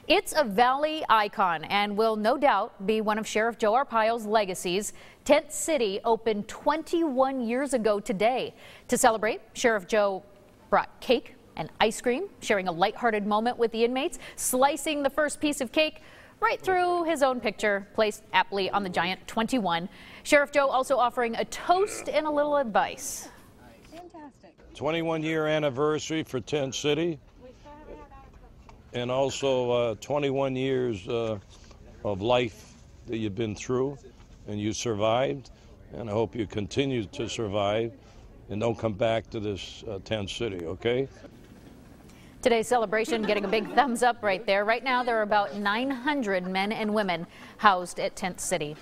It's a Valley icon and will no doubt be one of Sheriff Joe Arpaio's legacies. Tent City opened 21 years ago today. To celebrate, Sheriff Joe brought cake and ice cream, sharing a lighthearted moment with the inmates, slicing the first piece of cake right through his own picture, placed aptly on the giant 21. Sheriff Joe also offering a toast and a little advice. Fantastic. 21-year anniversary for Tent City, and also 21 years of life that you've been through, and you survived, and I hope you continue to survive and don't come back to this Tent City, okay? Today's celebration getting a big thumbs up right there. Right now, there are about 900 men and women housed at Tent City.